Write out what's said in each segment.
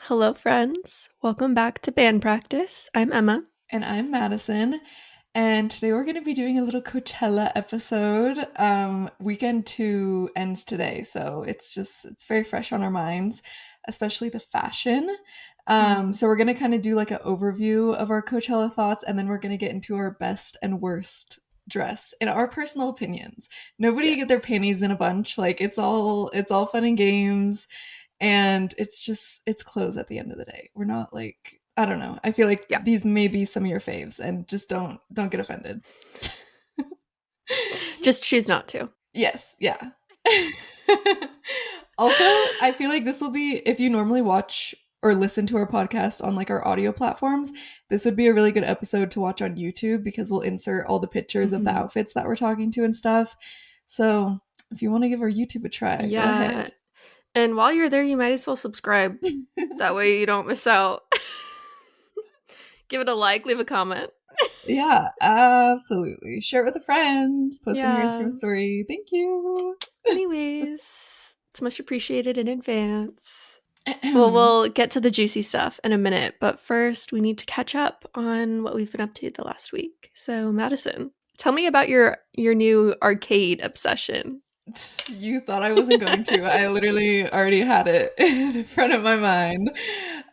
Hello, friends. Welcome back to band practice. I'm Emma. And I'm Madison. And today we're going to be doing a little Coachella episode. Weekend 2 ends today, so it's very fresh on our minds, especially the fashion. So we're going to kind of do like an overview of our Coachella thoughts, and then we're going to get into our best and worst dress in our personal opinions. Nobody get their Yes. panties in a bunch. Like it's all fun and games, and it's clothes at the end of the day. We're not like, I don't know. I feel like Yeah. these may be some of your faves, and just don't get offended. Just choose not to. Yes, yeah. Also, I feel like this will be, if you normally watch or listen to our podcast on like our audio platforms, this would be a really good episode to watch on YouTube because we'll insert all the pictures of the Mhm. outfits that we're talking to and stuff. So if you want to give our YouTube a try, go Yeah. ahead. And while you're there, you might as well subscribe. That way you don't miss out. Give it a like, leave a comment. Yeah, absolutely. Share it with a friend. Post on your Yeah. Instagram story. Thank you. Anyways, it's much appreciated in advance. Well, Ahem. we'll get to the juicy stuff in a minute, but first we need to catch up on what we've been up to the last week. So, Madison, tell me about your new arcade obsession. You thought I wasn't going to. I literally already had it in front of my mind.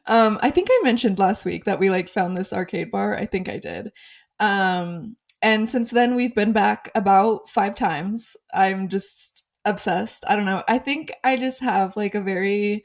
I think I mentioned last week that we like found this arcade bar. I think I did. And since then we've been back about 5 times. I'm just obsessed. I don't know. I think I just have like a very,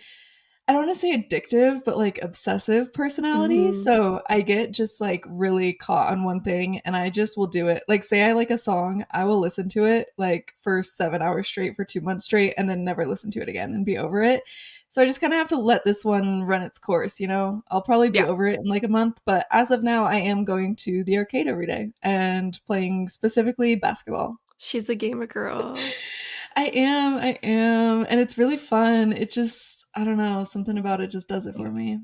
I don't want to say addictive, but like obsessive personality. Mm, So I get just like really caught on one thing and I just will do it. Like, say I like a song, I will listen to it like for 7 hours straight for 2 months straight and then never listen to it again and be over it. So I just kind of have to let this one run its course, you know? I'll probably be yeah, over it in like a month, but as of now, I am going to the arcade every day and playing specifically basketball. she's a gamer girl. I am, and it's really fun. It just, I don't know, something about it just does it for me.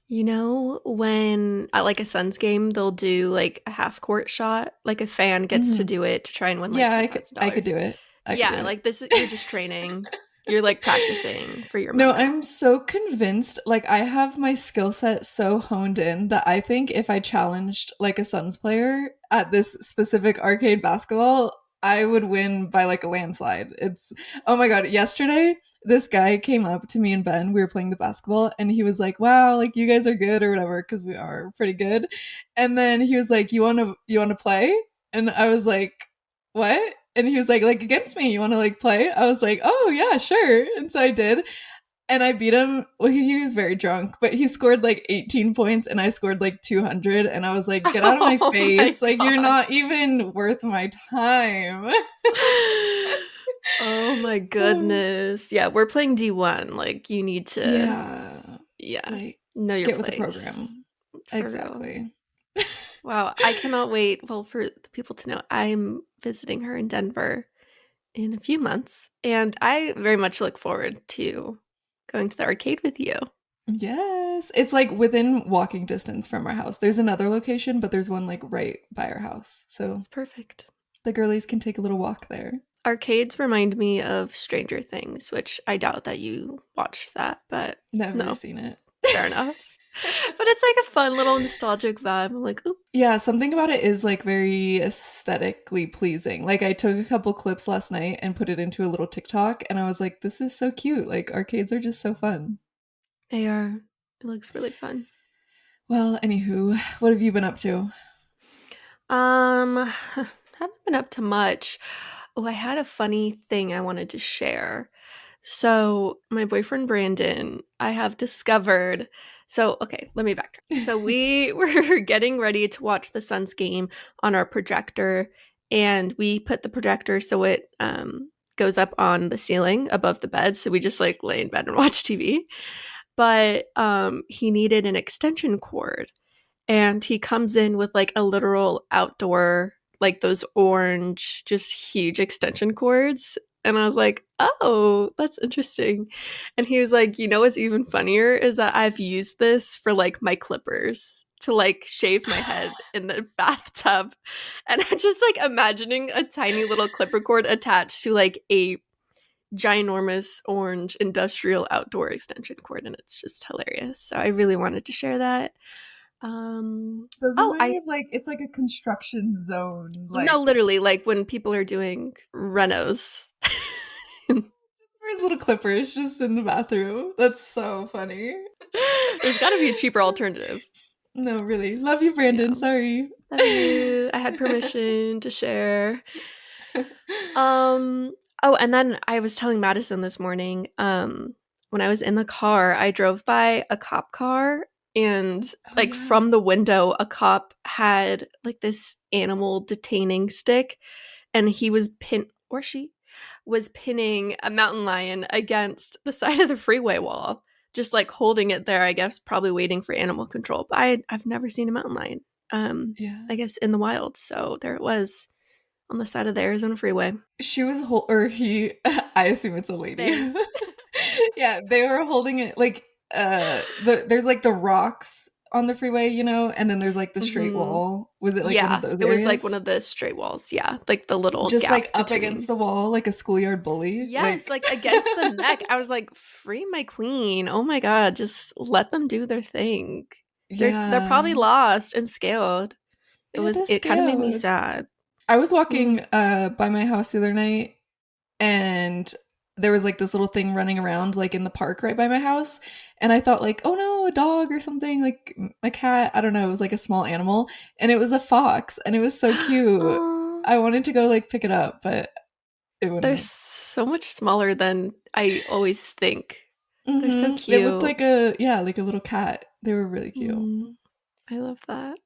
You know, when at like a Suns game, they'll do like a half court shot, like a fan gets to Mhm. do it to try and win like Yeah, I could $10,000. do it. I could do Yeah, it. like this is you're just training. You're like practicing for your No, moment. I'm so convinced. Like, I have my skill set so honed in that I think if I challenged like a Suns player at this specific arcade basketball, I would win by like a landslide. It's, oh my God, yesterday, this guy came up to me and Ben. We were playing the basketball, and he was like, "Wow, like you guys are good or whatever," because we are pretty good. And then he was like, "You want to play?" And I was like, "What?" And he was like against me, you want to like play? I was like, oh yeah, sure. And so I did, and I beat him. Well, he was very drunk, but he scored like 18 points and I scored like 200. And I was like, get out of my Oh my face. Like, you're not gosh. even worth my time. Oh my goodness. Yeah, we're playing D1. Like you need to, Yeah. yeah, Like, know your get with the place. program. For real. Exactly. Wow, I cannot wait. Well, for the people to know, I'm visiting her in Denver in a few months, and I very much look forward to going to the arcade with you. Yes. It's like within walking distance from our house. There's another location, but there's one like right by our house. So It's perfect. the girlies can take a little walk there. Arcades remind me of Stranger Things, which I doubt that you watched that, but Never no, seen it. fair enough. But it's like a fun little nostalgic vibe. I'm like, ooh, Yeah, something about it is like very aesthetically pleasing. Like, I took a couple clips last night and put it into a little TikTok, and I was like, this is so cute. Like, arcades are just so fun. they are. It looks really fun. Well, anywho, what have you been up to? Haven't been up to much. Oh, I had a funny thing I wanted to share. So, my boyfriend Brandon, I have discovered. So, okay, let me backtrack. So, we were getting ready to watch the Suns game on our projector, and we put the projector so it goes up on the ceiling above the bed. So, we just like lay in bed and watch TV. But he needed an extension cord, and he comes in with like a literal outdoor, like those orange, just huge extension cords. And I was like, oh, that's interesting. And he was like, you know what's even funnier is that I've used this for like my clippers to like shave my head in the bathtub. And I'm just like imagining a tiny little clipper cord attached to like a ginormous orange industrial outdoor extension cord, and it's just hilarious. So I really wanted to share that. Those Oh, remind I me of like it's like a construction zone, no, like literally, like when people are doing renos. just for his little clippers just in the bathroom. That's so funny. There's got to be a cheaper alternative. No, really. Love you, Yeah, Brandon. Sorry. love you. I had permission to share. Um. Oh, and then I was telling Madison this morning. When I was in the car, I drove by a cop car, and Oh like yeah. from the window, a cop had like this animal detaining stick, and he was or she was pinning a mountain lion against the side of the freeway wall, just like holding it there. I guess probably waiting for animal control. But I've never seen a mountain lion. Yeah. I guess in the wild. So there it was on the side of the Arizona freeway. She was or he I assume it's a lady. They. Yeah, they were holding it like there's like the rocks on the freeway, and then there's like the straight Mhm. wall. Was it like one of Yeah, those it was like one areas? of the straight walls. Yeah, like the little Just like gap up against between. the wall like a schoolyard bully? Yes, Like like against the neck. I was like, "Free my queen." Oh my god, just let them do their thing. They're yeah. probably lost and scared. Yeah, they're It kind of made me scared. sad. I was walking Mm. by my house the other night and there was like this little thing running around like in the park right by my house, and I thought like, oh no, a dog or something, like a cat, I don't know, it was like a small animal, and it was a fox and it was so cute. Oh, I wanted to go like pick it up, but it they're wouldn't. so much smaller than I always think. They're so It looked cute. like like a little cat. They were really cute. Mm, I love that.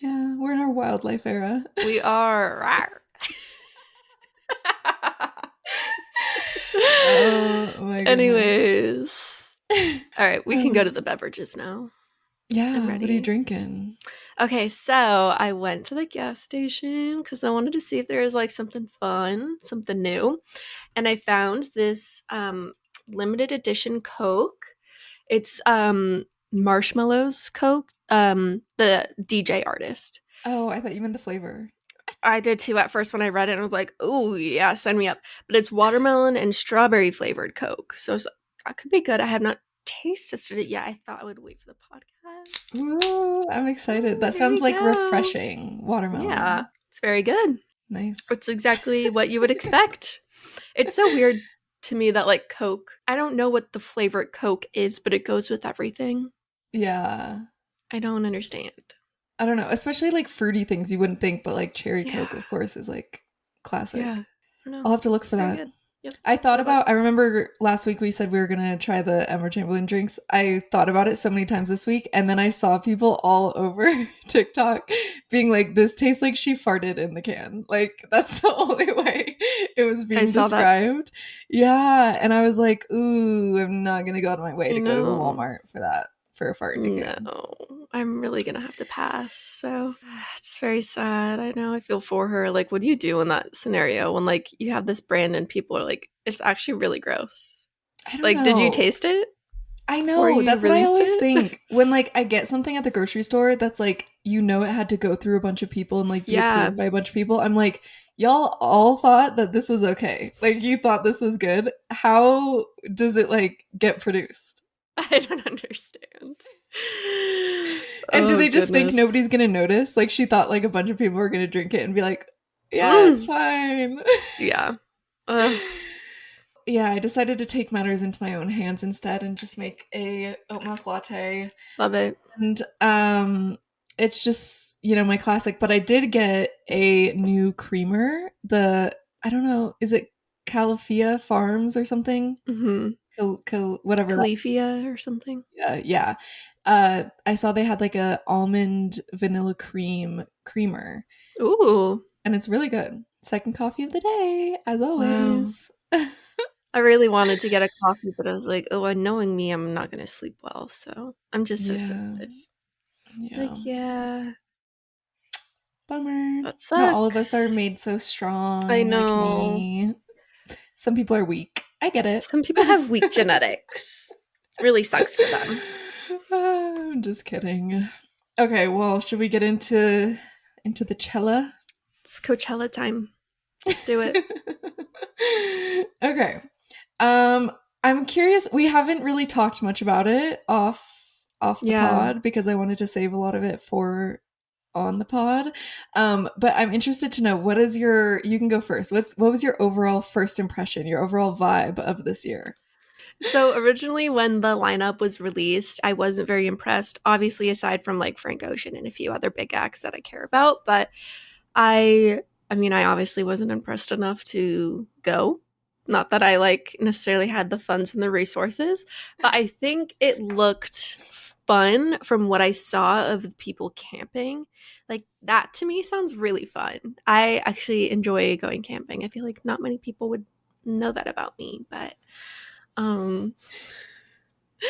Yeah, we're in our wildlife era. We are. Oh my goodness. Anyways. All right, we can go to um, the beverages now. I'm yeah, what are you ready. drinking? Okay, so I went to the gas station because I wanted to see if there was like something fun, something new. And I found this limited edition Coke. It's Marshmallows Coke, the DJ artist. Oh, I thought you meant the flavor. I did too at first when I read it and I was like, oh yeah, sign me up. But it's watermelon and strawberry flavored Coke. So that could be good. I have not tasted it yet. I thought I would wait for the podcast. Ooh, I'm excited. Oh, That here sounds we like go. refreshing. Yeah, Watermelon. it's very good. Nice. It's exactly what you would expect. It's so weird to me that like Coke, I don't know what the flavor Coke is, but it goes with everything. Yeah. I don't understand. I don't know, especially like fruity things you wouldn't think, but like cherry Coke, Yeah. of course, is like Yeah. classic. I don't know. I'll have to look It's for very that. good. Yep. What about I remember last week we said we were going to try the Emma Chamberlain drinks. I thought about it so many times this week. And then I saw people all over TikTok being like, this tastes like she farted in the can. Like, that's the only way it was I being saw that. described. Yeah. And I was like, ooh, I'm not going to go out of my way You to go to the know. Walmart for that, for a fart in a can. No, I'm really gonna have to pass. So it's very sad. I know. I feel for her. Like, what do you do in that scenario when like you have this brand and people are like, it's actually really gross? I don't Like, did you know. taste it I before know. you That's what I released always it? think. When like I get something at the grocery store that's like, it had to go through a bunch of people and like be Yeah, approved by a bunch of people. I'm like, y'all all thought that this was okay. Like you thought this was good. How does it like get produced? I don't understand. And do Oh they just think goodness. nobody's gonna notice? Like she thought like a bunch of people were gonna drink it and be like, yeah, it's Mm, fine. yeah. Ugh, Yeah, I decided to take matters into my own hands instead and just make a oat milk latte. love it. And it's just, my classic, but I did get a new creamer. I don't know, is it Califia Farms or something? Hmm. Whatever that. Califia or something. Yeah. I saw they had like a almond vanilla creamer, Ooh, and it's really good. Second coffee of the day, as wow. always. I really wanted to get a coffee, but I was like, oh, knowing me, I'm not going to sleep well. So I'm just so Yeah. sensitive. Yeah. Like, yeah, Bummer. that Not all of us are sucks. made so I strong like know. me. Some people are weak. I get it. Some people have weak genetics. Really sucks for them. I'm just kidding. Okay, well, should we get into the cella? It's Coachella time. Let's do it. Okay. Um, I'm curious. We haven't really talked much about it off the Yeah. pod because I wanted to save a lot of it for on the pod. But I'm interested to know what is your. You can go first. What was your overall first impression? Your overall vibe of this year? So originally when the lineup was released, I wasn't very impressed. Obviously, aside from like Frank Ocean and a few other big acts that I care about, but I I mean, I obviously wasn't impressed enough to go. Not that I like necessarily had the funds and the resources, but I think it looked fun from what I saw of the people camping. Like that to me sounds really fun. I actually enjoy going camping. I feel like not many people would know that about me, but um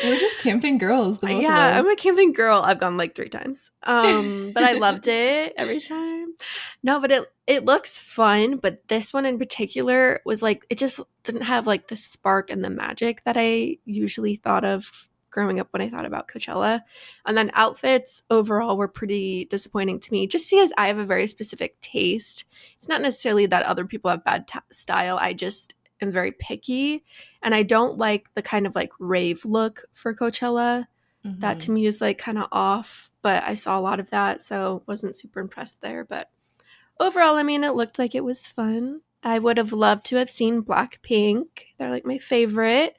We're just camping girls, the both of yeah, I'm a us. camping girl. I've gone like 3 times. But I loved it every time. No, but it looks fun, but this one in particular was like it just didn't have like the spark and the magic that I usually thought of growing up when I thought about Coachella. And then outfits overall were pretty disappointing to me just because I have a very specific taste. It's not necessarily that other people have bad style. I just am very picky and I don't like the kind of like rave look for Coachella. That to Hmm. me is like kind of off, but I saw a lot of that, so wasn't super impressed there. But overall, I mean, it looked like it was fun. I would have loved to have seen Blackpink. They're like my favorite.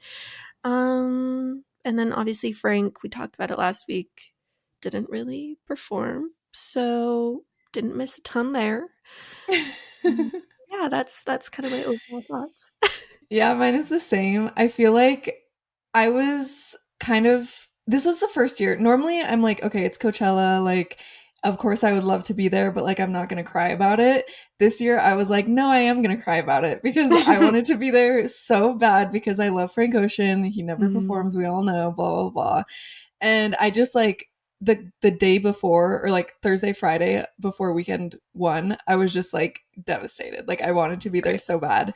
And then obviously Frank, we talked about it last week, didn't really perform, so didn't miss a ton there. Mm, yeah, that's kind of my overall thoughts. Yeah, mine is the same. I feel like I was kind of this was the first year. Normally I'm like, okay, it's Coachella, like of course I would love to be there, but like I'm not going to cry about it. This year I was like, no, I am going to cry about it because I wanted to be there so bad because I love Frank Ocean. He never Mm, performs, we all know, blah blah blah. And I just like the day before or like Thursday, Friday before weekend one, I was just like devastated. Like I wanted to be there right. so bad.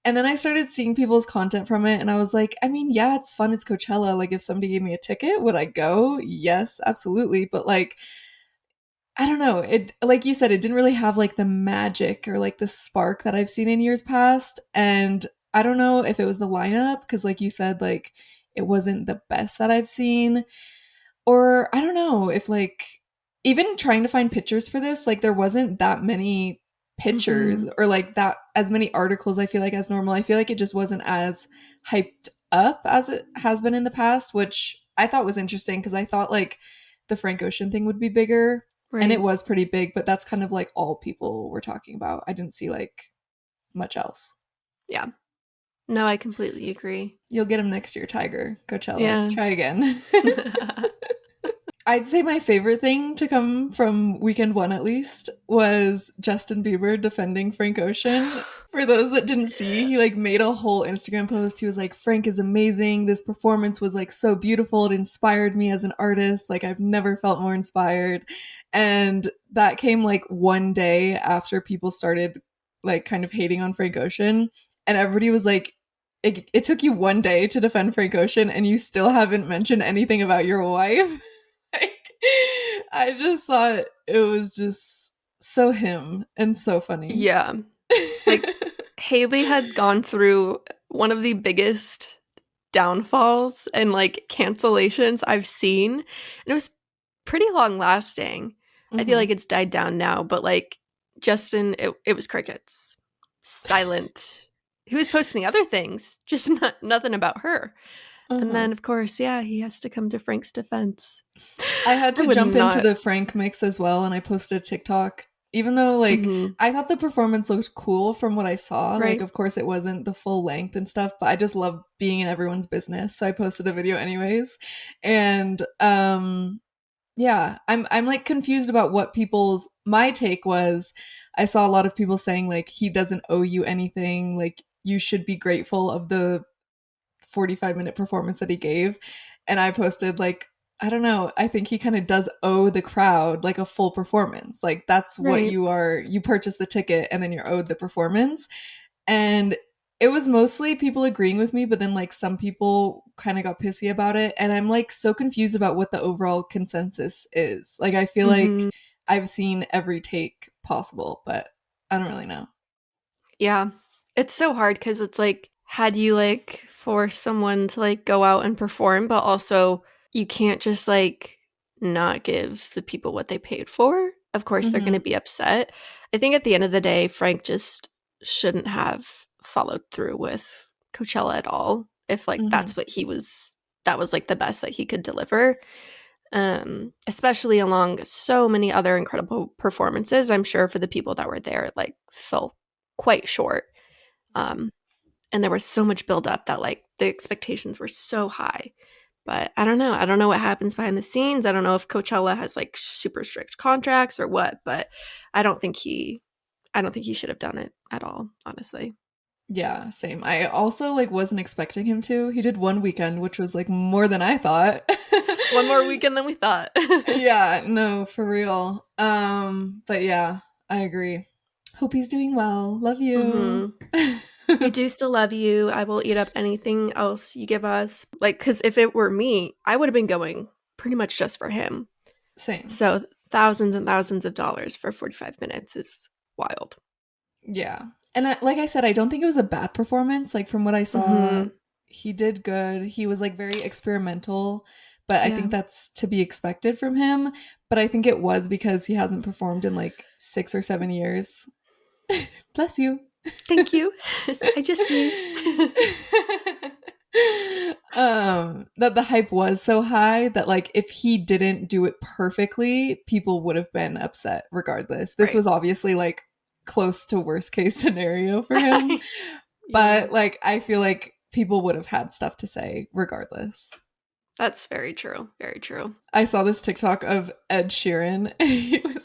And then I started seeing people's content from it, and I was like, I mean, yeah, it's fun. It's Coachella. Like, if somebody gave me a ticket, would I go? Yes, absolutely. But like, I don't know. It, like you said, it didn't really have like the magic or like the spark that I've seen in years past. And I don't know if it was the lineup, because like you said, like it wasn't the best that I've seen, or I don't know if like even trying to find pictures for this, like there wasn't that many pictures Mm-hmm. or like that as many articles I feel like as normal. I feel like it just wasn't as hyped up as it has been in the past, which I thought was interesting because I thought like the Frank Ocean thing would be bigger and it Right. was pretty big, but that's kind of like all people were talking about. I didn't see like much else. Yeah. No, I completely agree. You'll get him next year, Tiger, Coachella. Yeah. Try again. I'd say my favorite thing to come from weekend one, at least, was Justin Bieber defending Frank Ocean. For those that didn't see, he like made a whole Instagram post. He was like, Frank is amazing. This performance was like so beautiful. It inspired me as an artist. Like, I've never felt more inspired. And that came like one day after people started like kind of hating on Frank Ocean. And everybody was like, it took you one day to defend Frank Ocean, and you still haven't mentioned anything about your wife. Like, I just thought it was just so him and so funny. Yeah. Like Haley had gone through one of the biggest downfalls and like cancellations I've seen. And it was pretty long lasting. I feel Hmm. like it's died down now, but like Justin, it was crickets. Silent. He was posting other things, just nothing about her. And Uh-huh. then of course, yeah, he has to come to Frank's defense. I had I to would jump into not. the Frank mix as well, and I posted a TikTok. Even though, like, Mhm. I thought the performance looked cool from what I saw. Like, Right. of course, it wasn't the full length and stuff, but I just love being in everyone's business. So I posted a video anyways. And yeah, I'm like confused about what people's my take was. I saw a lot of people saying like he doesn't owe you anything, like you should be grateful of the 45-minute performance that he gave. And I posted like, I don't know, I think he kind of does owe the crowd like a full performance. Like that's what Right. you are, you purchase the ticket and then you're owed the performance. And it was mostly people agreeing with me, but then like some people kind of got pissy about it. And I'm like so confused about what the overall consensus is. Like I feel like Mhm. I've seen every take possible, but I don't really know. Yeah. It's so hard cuz it's like had you like force someone to like go out and perform, but also you can't just like not give the people what they paid for. Of course, they're going to Mm-hmm. be upset. I think at the end of the day, Frank just shouldn't have followed through with Coachella at all. If like Mm-hmm. that was like the best that he could deliver. Especially along so many other incredible performances. I'm sure for the people that were there, it like fell quite short. Yeah. Um, and there was so much buildup that like the expectations were so high. But I don't know. I don't know what happens behind the scenes. I don't know if Coachella has like super strict contracts or what, but I don't think he I don't think he should have done it at all, honestly. Yeah, same. I also like wasn't expecting him to. He did one weekend, which was like more than I thought. One more weekend than we thought. Yeah, no, for real. But yeah, I agree. Hope he's doing well. Love you. Mhm. We do still love you. I will eat up anything else you give us. Like, because if it were me, I would have been going pretty much just for him. Same. So thousands and thousands of dollars for 45 minutes is wild. Yeah. And like I said, I don't think it was a bad performance. Like from what I saw, Hmm. he did good. He was like very experimental, but I Yeah. think that's to be expected from him. But I think it was because he hasn't performed in like 6 or 7 years. Bless you. Thank you. I just sneezed. That the hype was so high that like if he didn't do it perfectly, people would have been upset regardless. This Right. was obviously like close to worst case scenario for him, Yeah. but like I feel like people would have had stuff to say regardless. That's very true. Very true. I saw this TikTok of Ed Sheeran and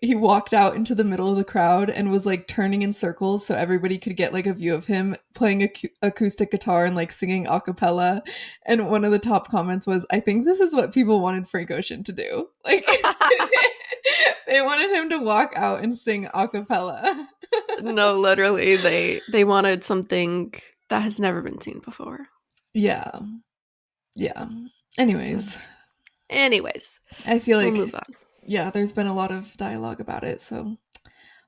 he walked out into the middle of the crowd and was like turning in circles so everybody could get like a view of him playing acoustic guitar and like singing a cappella. And one of the top comments was, I think this is what people wanted Frank Ocean to do. Like they wanted him to walk out and sing a cappella. No, literally, they wanted something that has never been seen before. Yeah. Yeah. So, Anyways, anyways, I feel we'll like, move on. yeah, there's been a lot of dialogue about it. So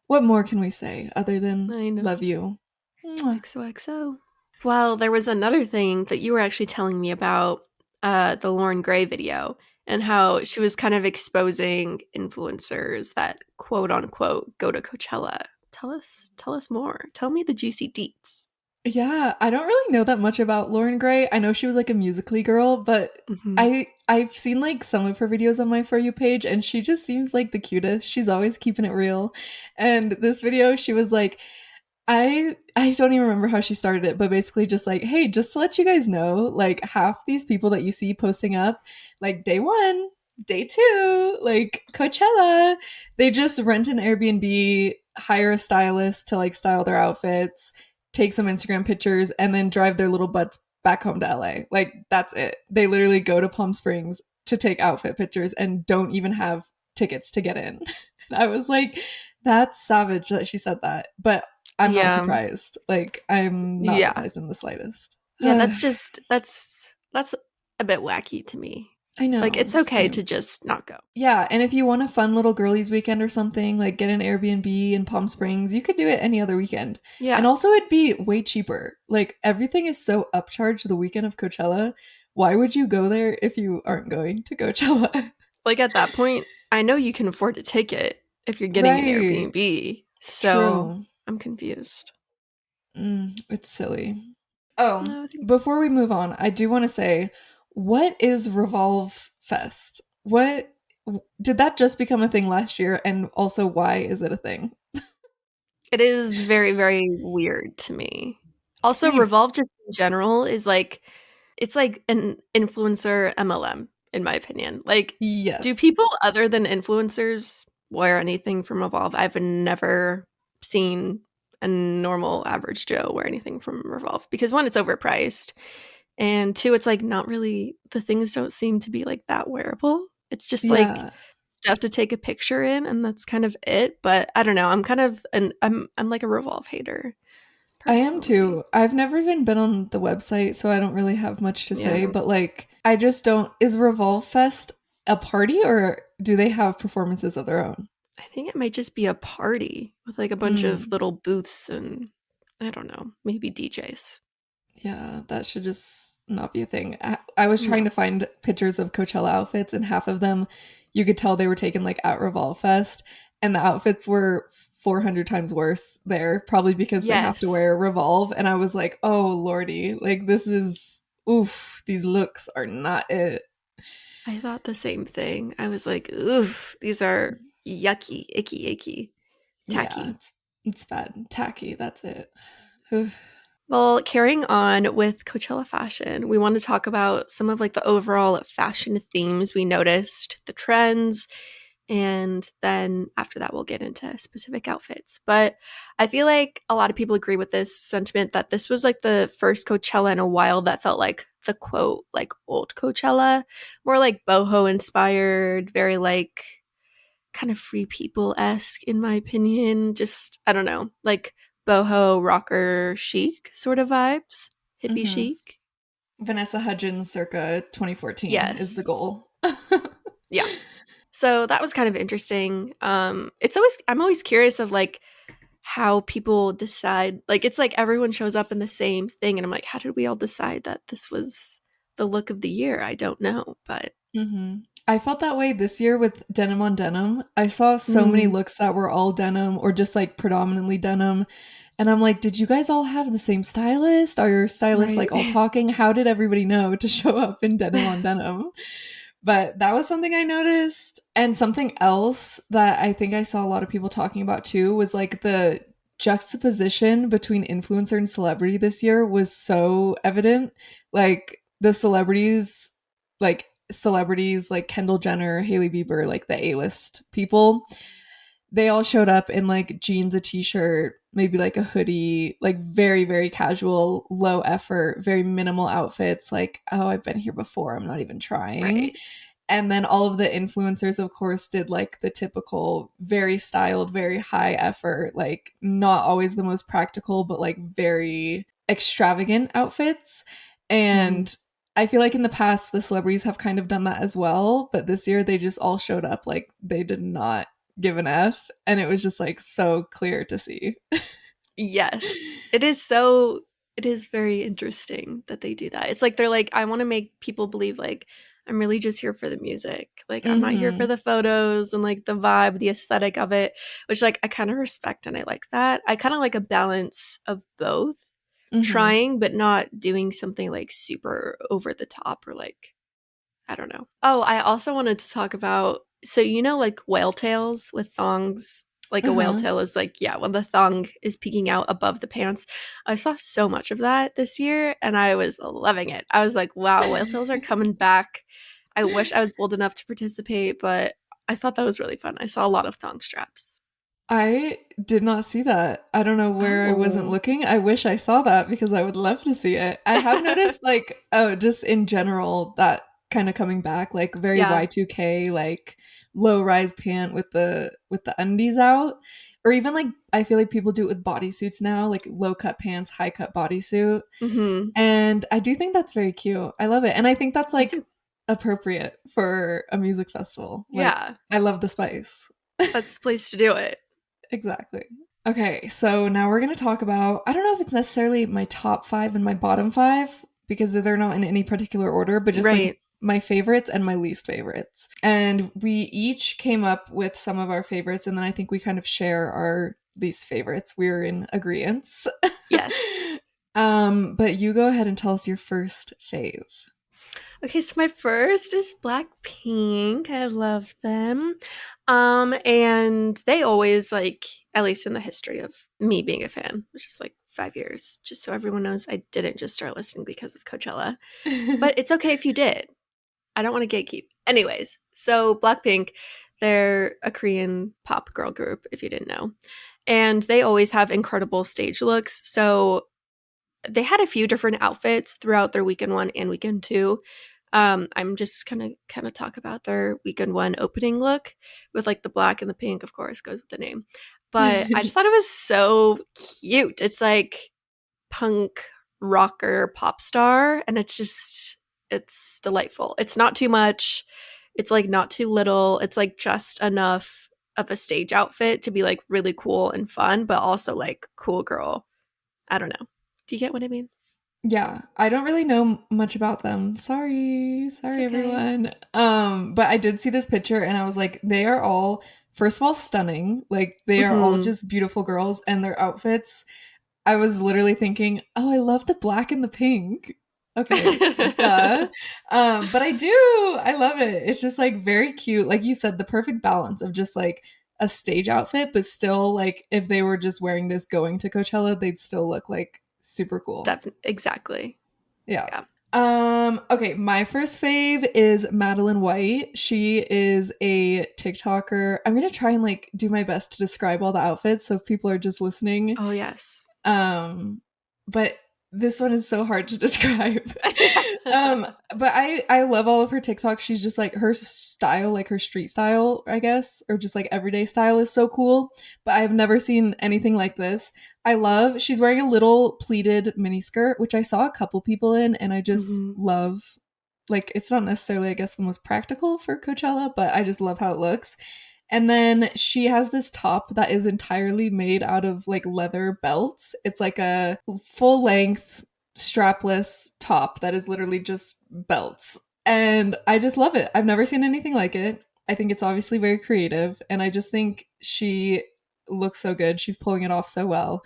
what more can we say other than I know. love you? Mwah. XOXO. Well, there was another thing that you were actually telling me about the Lauren Gray video and how she was kind of exposing influencers that quote unquote go to Coachella. Tell us more. Tell me the juicy deets. Yeah, I don't really know that much about Lauren Gray. I know she was like a musically girl, but Hmm. I've seen like some of her videos on my For You page and she just seems like the cutest. She's always keeping it real. And this video she was like I don't even remember how she started it, but basically just like, hey, just to let you guys know, like half these people that you see posting up, like day 1, day 2, like Coachella, they just rent an Airbnb, hire a stylist to like style their outfits, take some Instagram pictures, and then drive their little butts back home to LA. Like that's it. They literally go to Palm Springs to take outfit pictures and don't even have tickets to get in. And I was like, that's savage that she said that. But I'm not Yeah. surprised. Like, I'm not Yeah. surprised in the slightest. Yeah, I that's a bit wacky to me. Like know, it's okay to same. just not go. Yeah, and if you want a fun little girlies weekend or something, like get an Airbnb in Palm Springs, you could do it any other weekend. And Yeah. also it'd be way cheaper. Like everything is so upcharged the weekend of Coachella. Why would you go there if you aren't going to Coachella? Like at that point, I know you can afford a ticket if you're getting an Right. Airbnb. So True. I'm confused. It's silly. Oh, No, I think before we move on, I do want to say, what is Revolve Fest? What did that just become a thing last year? And also, why is it a thing? it is very, very weird to me. Also, Same. Revolve just in general is like it's like an influencer MLM, in my opinion. Like, do Yes. people other than influencers wear anything from Revolve? I've never seen a normal average Joe wear anything from Revolve because one, it's overpriced, and two, it's like not really the things don't seem to be like that wearable. It's just like Yeah, stuff to take a picture in, and that's kind of it. But I don't know. I'm kind of an I'm like a Revolve hater I am personally. too. I've never even been on the website, so I don't really have much to Yeah. say. But like, I just don't. Is Revolve Fest a party or do they have performances of their own? I think it might just be a party with like a bunch of Mm, little booths and I don't know, maybe DJs. Yeah, that should just not be a thing. I was trying No. to find pictures of Coachella outfits, and half of them you could tell they were taken like at Revolve Fest, and the outfits were 400 times worse there, probably because they have to Yes. wear Revolve. And I was like, oh lordy, like this is oof, these looks are not it. I thought the same thing. I was like, oof, these are yucky, icky, icky, Yeah, tacky. it's bad, tacky. That's it. Well, carrying on with Coachella fashion, we want to talk about some of like the overall fashion themes we noticed, the trends, and then after that we'll get into specific outfits. But I feel like a lot of people agree with this sentiment that this was like the first Coachella in a while that felt like the quote like old Coachella, more like boho inspired, very like kind of free people esque, in my opinion. Just, I don't know, like boho rocker chic sort of vibes, hippie Hmm. chic. Vanessa Hudgens circa 2014 is the Yes. goal. Yeah. So that was kind of interesting. It's always, I'm always curious of like how people decide. Like, it's like everyone shows up in the same thing. And I'm like, how did we all decide that this was the look of the year? I don't know. But Hmm. I felt that way this year with denim on denim. I saw so many mm, looks that were all denim or just like predominantly denim. And I'm like, did you guys all have the same stylist? Are your stylists right. like all talking? How did everybody know to show up in denim on denim? But that was something I noticed. And something else that I think I saw a lot of people talking about too was like the juxtaposition between influencer and celebrity this year was so evident. Like the celebrities like Kendall Jenner, Hailey Bieber, like the A-list people, they all showed up in like jeans, a t-shirt, maybe like a hoodie, like very, very casual, low effort, very minimal outfits. Like, oh, I've been here before. I'm not even trying. Right. And then all of the influencers, of course, did like the typical, very styled, very high effort, like not always the most practical, but like very extravagant outfits. Mm. And I feel like in the past, the celebrities have kind of done that as well. But this year, they just all showed up like they did not give an F. And it was just like so clear to see. Yes. It is very interesting that they do that. It's like they're like, I want to make people believe like I'm really just here for the music. Like I'm not here for Mm-hmm. the photos and like the vibe, the aesthetic of it, which like I kind of respect and I like that. I kind of like a balance of both, Mm-hmm. trying but not doing something like super over the top or like I don't know. Oh, I also wanted to talk about so you know like whale tails with thongs. Like a whale Uh-huh. tail is like, yeah, when the thong is peeking out above the pants. I saw so much of that this year and I was loving it. I was like, wow, whale tails are coming back. I wish I was bold enough to participate, but I thought that was really fun. I saw a lot of thong straps. I did not see that. I don't know where I wasn't Oh. looking. I wish I saw that because I would love to see it. I have noticed like oh just in general that kind of coming back like very Yeah. Y2K like low rise pant with the undies out or even like I feel like people do it with bodysuits now like low cut pants, high cut bodysuit. Mhm. And I do think that's very cute. I love it. And I think that's Me like too. appropriate for a music festival. Like Yeah. I love the spice. That's the place to do it. Exactly. Okay, so now we're going to talk about I don't know if it's necessarily my top 5 and my bottom 5 because they're not in any particular order, but just like Right. my favorites and my least favorites. And we each came up with some of our favorites and then I think we kind of share our least favorites. We're in agreement. Yes. But you go ahead and tell us your first fave. Okay, so my first is Blackpink. I love them. And they always like, at least in the history of me being a fan, which is like 5 years, just so everyone knows I didn't just start listening because of Coachella. But it's okay if you did. I don't want to gatekeep. Anyways, so Blackpink, they're a Korean pop girl group, if you didn't know. And they always have incredible stage looks. So they had a few different outfits throughout their weekend one and weekend two. I'm just gonna kind of talk about their weekend one opening look with like the black and the pink, of course, goes with the name. But I just thought it was so cute. It's like punk rocker pop star, and it's delightful. It's not too much. It's like not too little. It's like just enough of a stage outfit to be like really cool and fun, but also like cool girl I don't know. Do you get what I mean? Yeah, I don't really know much about them. It's Sorry okay. everyone. But I did see this picture and I was like, they are all first of all stunning. Like they are all Mhm. just beautiful girls and their outfits. I was literally thinking, "Oh, I love the black and the pink." Okay, duh. But I do. I love it. It's just like very cute. Like you said, the perfect balance of just like a stage outfit, but still like if they were just wearing this going to Coachella, they'd still look like super cool. Exactly. Yeah. Yeah. Okay, my first fave is Madeline White. She is a TikToker. I'm gonna try and like do my best to describe all the outfits so if people are just listening. Oh, yes. Um, but this one is so hard to describe. Yeah. um, but I love all of her TikToks. She's just like her style, like her street style, I guess, or just like everyday style is so cool. But I've never seen anything like this. I love she's wearing a little pleated mini skirt, which I saw a couple people in, and I just Mhm. love like it's not necessarily I guess the most practical for Coachella, but I just love how it looks. And then she has this top that is entirely made out of like leather belts. It's like a full length strapless top that is literally just belts. And I just love it. I've never seen anything like it. I think it's obviously very creative. And I just think she looks so good. She's pulling it off so well.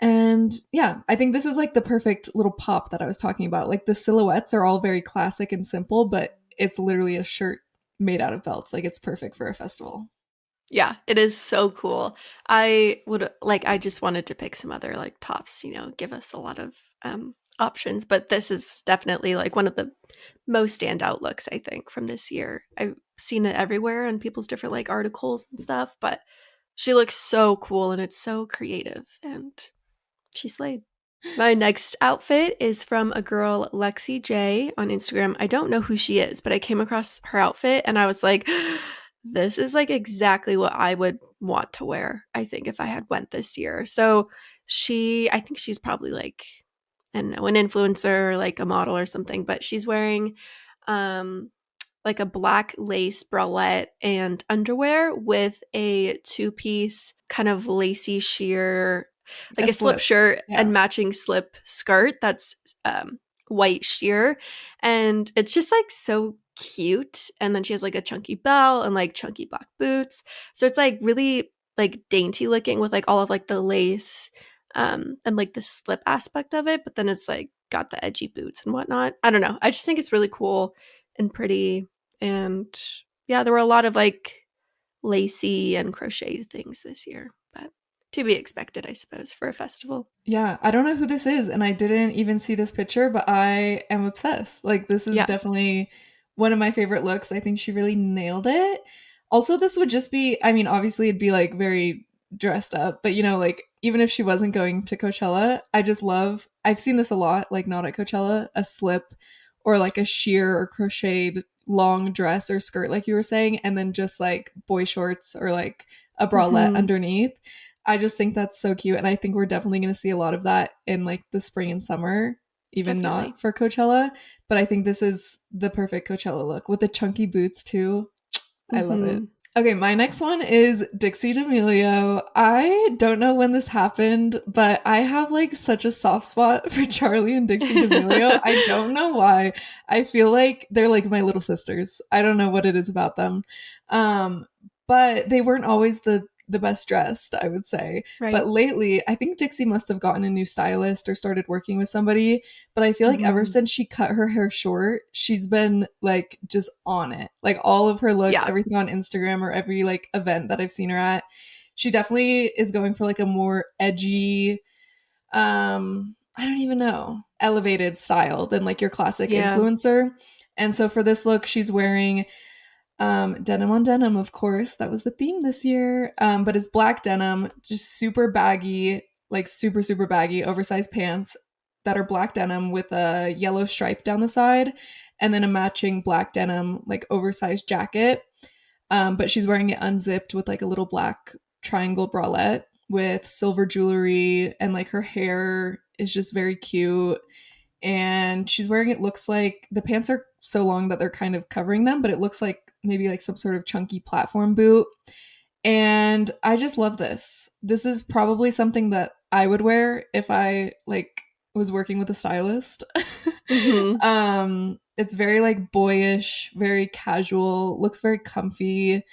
And yeah, I think this is like the perfect little pop that I was talking about. Like the silhouettes are all very classic and simple, but it's literally a shirt made out of belts. Like it's perfect for a festival. Yeah, it is so cool. I just wanted to pick some other like tops, give us a lot of options, but this is definitely like one of the most standout looks I think from this year. I've seen it everywhere in people's different like articles and stuff, but she looks so cool and it's so creative and she slayed. My next outfit is from a girl, Lexi J, on Instagram. I don't know who she is, but I came across her outfit and I was like, this is like exactly what I would want to wear, I think, if I had went this year. So I think she's probably like, I don't know, an influencer, like a model or something, but she's wearing um like a black lace bralette and underwear with a two-piece kind of lacy sheer, A like a slip slip. shirt Yeah. and matching slip skirt that's white sheer. And it's just like so cute. And then she has like a chunky belt and like chunky black boots. So it's like really like dainty looking with like all of like the lace and like the slip aspect of it. But then it's like got the edgy boots and whatnot. I don't know. I just think it's really cool and pretty. And yeah, there were a lot of like lacy and crocheted things this year, but to be expected, I suppose, for a festival. Yeah, I don't know who this is, and I didn't even see this picture, but I am obsessed. Like, this is Yeah. definitely one of my favorite looks. I think she really nailed it. Also, this would just be, I mean, obviously, it'd be like very dressed up, but like, even if she wasn't going to Coachella, I just love, I've seen this a lot, like, not at Coachella, a slip or like a sheer or crocheted long dress or skirt, like you were saying, and then just like boy shorts or like a bralette Hmm. underneath. I just think that's so cute. And I think we're definitely going to see a lot of that in like the spring and summer, even Definitely. not for Coachella. But I think this is the perfect Coachella look with the chunky boots too. I love it. Hmm. Okay, my next one is Dixie D'Amelio. I don't know when this happened, but I have like such a soft spot for Charlie and Dixie D'Amelio. I don't know why. I feel like they're like my little sisters. I don't know what it is about them. Um, but they weren't always the best dressed, I would say. But Right. lately, I think Dixie must have gotten a new stylist or started working with somebody. But I feel like ever Hmm. since she cut her hair short, she's been like just on it. Like all of her looks, Yeah. everything on Instagram or every like event that I've seen her at, she definitely is going for like a more edgy, I don't even know, elevated style than like your classic Yeah. influencer. And so for this look, she's wearing denim on denim, of course. That was the theme this year. But it's black denim, just super baggy, like super, super baggy, oversized pants that are black denim with a yellow stripe down the side, and then a matching black denim, like oversized jacket. But she's wearing it unzipped with like a little black triangle bralette with silver jewelry, and like her hair is just very cute and she's wearing it looks like the pants are so long that they're kind of covering them, but it looks like maybe like some sort of chunky platform boot. And I just love this. This is probably something that I would wear if I like was working with a stylist. Mhm. It's very like boyish, very casual, looks very comfy,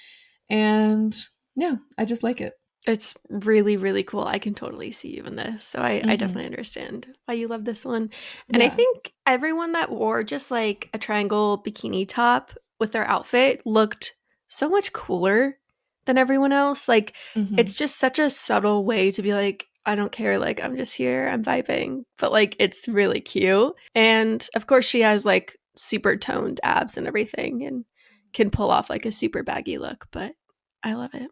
and yeah, I just like it. It's really, really cool. I can totally see you in this. So I Hmm. definitely understand why you love this one. And I Yeah. think everyone that wore just like a triangle bikini top with their outfit looked so much cooler than everyone else. Like, Hmm. it's just such a subtle way to be like, I don't care. Like, I'm just here. I'm vibing. But like, it's really cute. And of course, she has like super toned abs and everything and can pull off like a super baggy look. But I love it.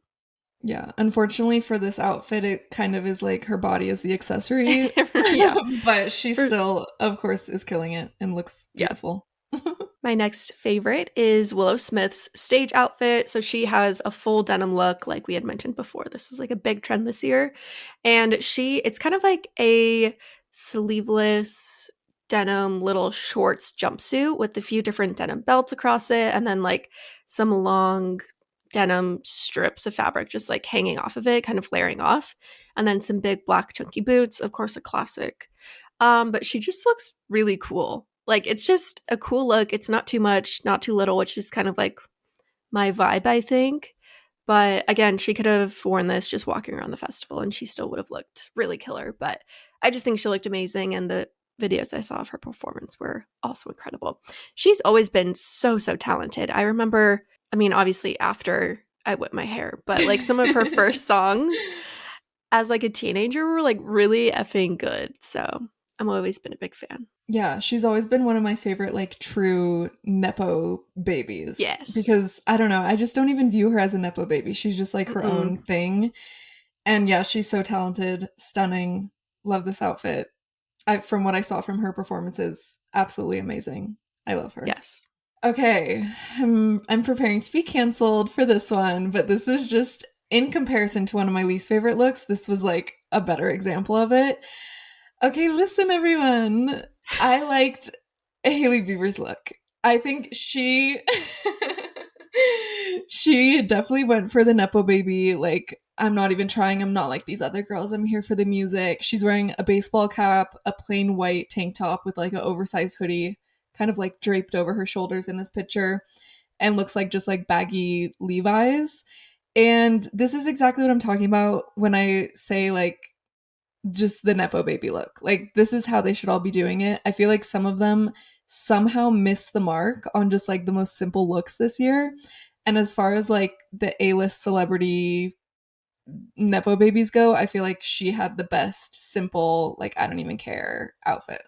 Yeah. Unfortunately for this outfit, it kind of is like her body is the accessory, Yeah. but she For still, of course, is killing it and looks Yeah. beautiful. My next favorite is Willow Smith's stage outfit. So she has a full denim look, like we had mentioned before. This is like a big trend this year. And it's kind of like a sleeveless denim little shorts jumpsuit with a few different denim belts across it, and then like some long denim strips of fabric just like hanging off of it, kind of flaring off. And then some big black chunky boots, of course, a classic. But she just looks really cool. Like, it's just a cool look. It's not too much, not too little, which is kind of like my vibe, I think. But again, she could have worn this just walking around the festival and she still would have looked really killer. But I just think she looked amazing. And the videos I saw of her performance were also incredible. She's always been so, so talented. I remember, I mean, obviously after I whipped my hair, but like some of her first songs as like a teenager were like really effing good. So I've always been a big fan. Yeah, she's always been one of my favorite, like, true Nepo babies Yes. because I don't know, I just don't even view her as a Nepo baby. She's just like her Mm-mm. own thing. And yeah, she's so talented, stunning. Love this outfit. From what I saw from her performances, absolutely amazing. I love her. Yes. Okay, I'm preparing to be canceled for this one, but this is just in comparison to one of my least favorite looks. This was like a better example of it. Okay, listen, everyone. I liked Hailey Bieber's look. I think she she definitely went for the nepo baby. Like, I'm not even trying. I'm not like these other girls. I'm here for the music. She's wearing a baseball cap, a plain white tank top with like an oversized hoodie, kind of like draped over her shoulders in this picture, and looks like just like baggy Levi's. And this is exactly what I'm talking about when I say like just the nepo baby look. Like, this is how they should all be doing it. I feel like some of them somehow missed the mark on just like the most simple looks this year. And as far as like the A-list celebrity nepo babies go, I feel like she had the best simple, like, I don't even care outfit.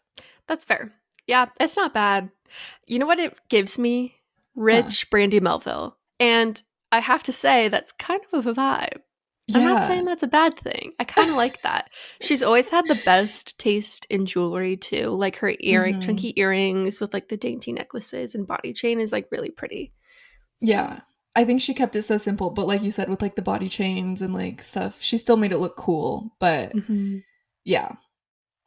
That's fair. Yeah, it's not bad. You know what it gives me? Huh. Rich Brandy Melville. And I have to say, that's kind of a vibe. I'm not saying Yeah. that's a bad thing. I kind of like that. She's always had the best taste in jewelry too. Like her Hmm. chunky earrings with like the dainty necklaces and body chain is like really pretty. So, Yeah. I think she kept it so simple, but like you said, with like the body chains and like stuff, she still made it look cool. But mhm. yeah.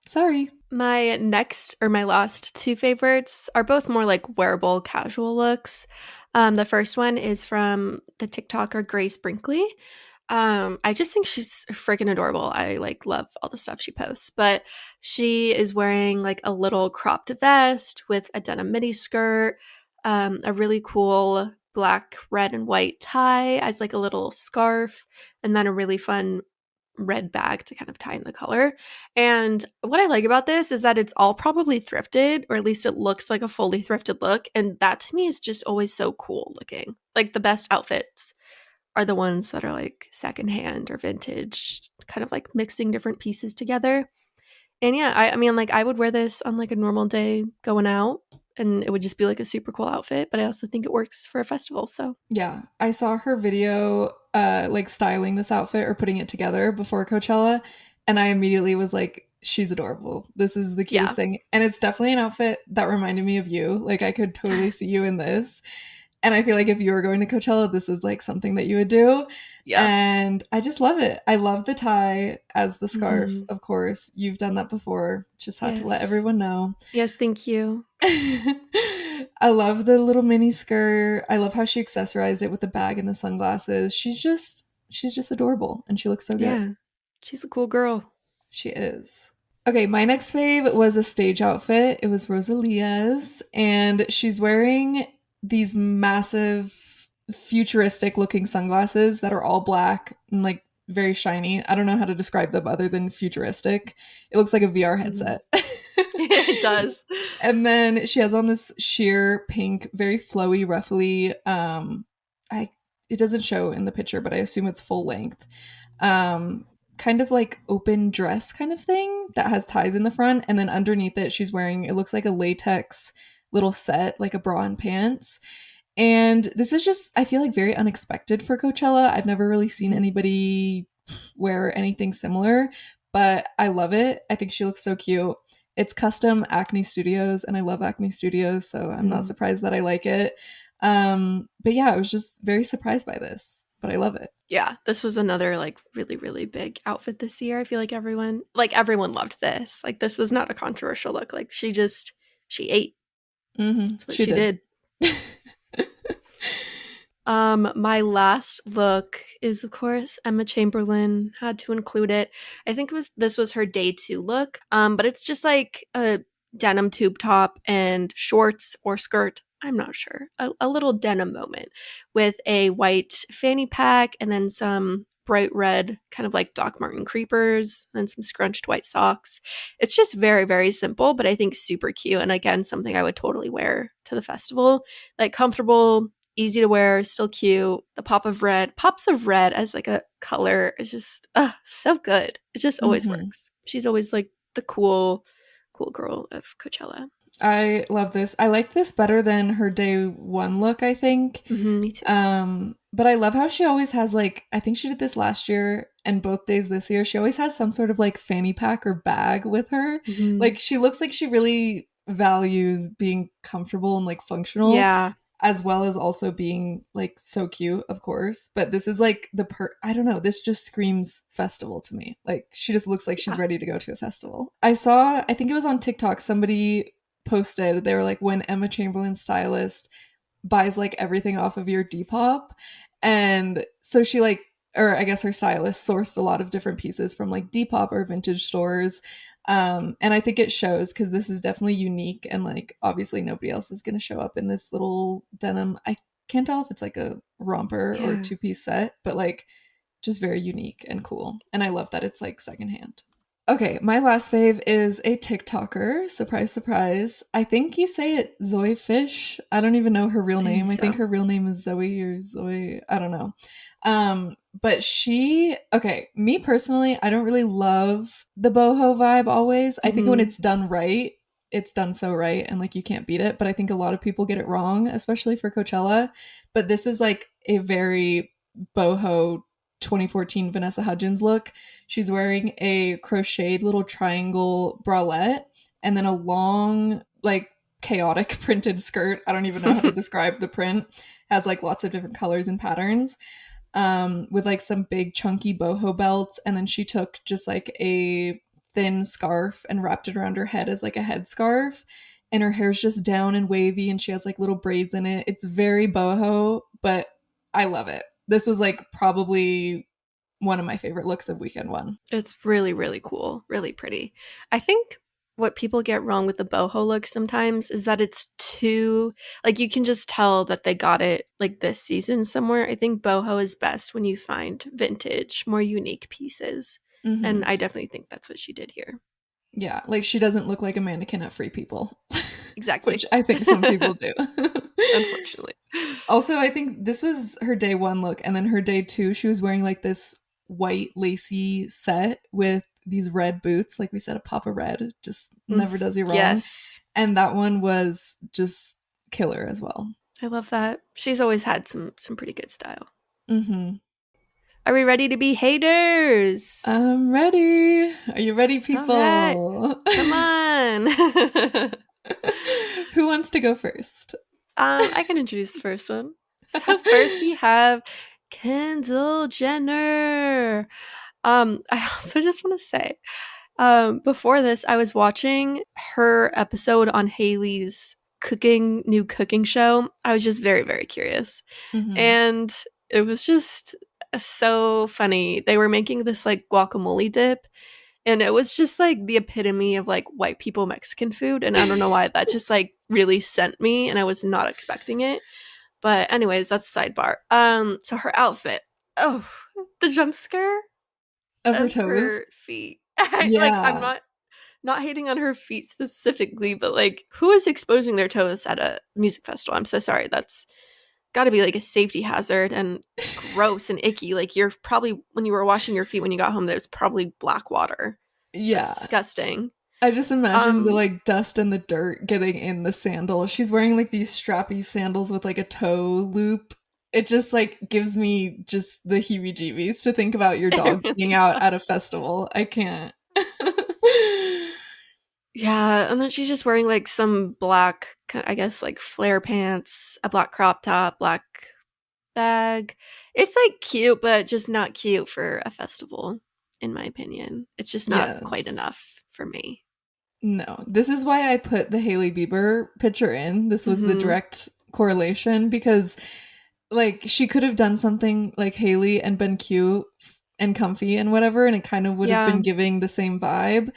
Sorry. My next or my last two favorites are both more like wearable casual looks. The first one is from the TikToker Grace Brinkley. I just think she's freaking adorable. I like love all the stuff she posts, but she is wearing like a little cropped vest with a denim midi skirt, a really cool black, red, and white tie as like a little scarf, and then a really fun red bag to kind of tie in the color. And what I like about this is that it's all probably thrifted, or at least it looks like a fully thrifted look. And that to me is just always so cool looking. Like the best outfits are the ones that are like secondhand or vintage, kind of like mixing different pieces together. And yeah, I mean, like I would wear this on like a normal day going out and it would just be like a super cool outfit, but I also think it works for a festival. So Yeah, I saw her video like styling this outfit or putting it together before Coachella, and I immediately was like, she's adorable. This is the cutest yeah. thing. And it's definitely an outfit that reminded me of you. Like, I could totally see you in this. And I feel like if you were going to Coachella, this is like something that you would do. Yeah. And I just love it. I love the tie as the scarf, Hmm. of course. You've done that before. Just had to let Yes. everyone know. Yes, thank you. I love the little mini skirt. I love how she accessorized it with the bag and the sunglasses. she's just adorable and she looks so good. Yeah. She's a cool girl. She is. Okay, my next fave was a stage outfit. It was Rosalia's, and she's wearing these massive futuristic looking sunglasses that are all black and like very shiny. I don't know how to describe them other than futuristic. It looks like a VR Mhm. headset. It does. And then she has on this sheer pink, very flowy, ruffly. I it doesn't show in the picture, but I assume it's full length. Um, Kind of like open dress kind of thing that has ties in the front, and then underneath it, she's wearing it looks like a latex little set, like a bra and pants. And this is just, I feel like, very unexpected for Coachella. I've never really seen Mhm. anybody wear anything similar, but I love it. I think she looks so cute. It's custom Acne Studios, and I love Acne Studios, so I'm not Mhm. surprised that I like it. But yeah, I was just very surprised by this, but I love it. Yeah, this was another like really really big outfit this year. I feel like everyone loved this. Like this was not a controversial look. Like she ate. That's what She she did. did. My last look is of course Emma Chamberlain. Had to include it. I think this was her day 2 look. But it's just like a denim tube top and shorts or skirt. I'm not sure. A little denim moment with a white fanny pack and then some bright red kind of like Doc Marten creepers and some scrunched white socks. It's just very very simple, but I think super cute and again something I would totally wear to the festival. Like comfortable, easy to wear, still cute. The pops of red as like a color is just so good. It just always Hmm. works. She's always like the cool girl of Coachella. I love this. I like this better than her day one look, I think. Me too. But I love how she always has like, I think she did this last year and both days this year. She always has some sort of like fanny pack or bag with her. Hmm. Like she looks like she really values being comfortable and like functional, Yeah, as well as also being like so cute, of course. But this is like I don't know, this just screams festival to me. Like she just looks like she's yeah. ready to go to a festival. I think it was on TikTok, somebody posted, they were like, when Emma Chamberlain's stylist buys like everything off of your Depop. And so she like, or I guess her stylist sourced a lot of different pieces from like Depop or vintage stores. And I think it shows because this is definitely unique and like obviously nobody else is going to show up in this little denim. I can't tell if it's like a romper or Yeah. two-piece set, but like just very unique and cool. And I love that it's like secondhand. Okay, my last fave is a TikToker. Surprise, surprise. I think you say it Zoe Fish. I don't even know her real I think name. I think so. her real name is Zoe or Zoe. I don't know. But okay, me personally, I don't really love the boho vibe always. I think when Hmm. it's done right, it's done so right and like you can't beat it. But I think a lot of people get it wrong, especially for Coachella. But this is like a very boho 2014 Vanessa Hudgens look. She's wearing a crocheted little triangle bralette and then a long, like, chaotic printed skirt. I don't even know how to describe the print. Has like lots of different colors and patterns. With like some big chunky boho belts, and then she took just like a thin scarf and wrapped it around her head as like a headscarf. And her hair's just down and wavy, and she has like little braids in it. It's very boho, but I love it. This was like probably one of my favorite looks of weekend one. It's really, really cool, really pretty. I think what people get wrong with the boho look sometimes is that it's too like you can just tell that they got it like this season somewhere. I think boho is best when you find vintage, more unique pieces. And Hmm. I definitely think that's what she did here. Yeah, like she doesn't look like a mannequin at Free People, which Exactly. I think some people do. Unfortunately. Also, I think this was her day one look, and then her day two, she was wearing like this white lacy set with these red boots. Like we said, a pop of red just Mm, never does you wrong. yes. And that one was just killer as well. I love that. She's always had some pretty good style. Hmm. Are we ready to be haters? I'm ready. Are you ready, All right. people? Come on. Who wants to go first? I can introduce the first one. So first we have Kendall Jenner. I also just want to say, before this, I was watching her episode on Haley's new cooking show. I was just very, very curious. Hmm. And it was just so funny. They were making this like guacamole dip, and it was just like the epitome of like white people Mexican food. And I don't know why that just like really sent me, and I was not expecting it. But anyways, that's a sidebar. So her outfit. Oh, the jump scare Of her of toes. her feet. Like I'm Yeah. not hating on her feet specifically, but like who is exposing their toes at a music festival? I'm so sorry. That's got to be like a safety hazard and gross and icky. Like you're probably when you were washing your feet when you got home, there's probably black water. That's Yeah. disgusting. I just imagine the Um, like dust and the dirt getting in the sandal. She's wearing like these strappy sandals with like a toe loop. It just like gives me just the heebie-jeebies to think about your it dogs being really out at a does. festival. I can't. Yeah, and then she's just wearing like some black, I guess, like flare pants, a black crop top, black bag. It's like cute, but just not cute for a festival, in my opinion. It's just not quite Yes. enough for me. No. This is why I put the Hailey Bieber picture in. This was the Mm-hmm. direct correlation because like she could have done something like Hailey and been cute and comfy and whatever, and it kind of would have Yeah, been giving the same vibe.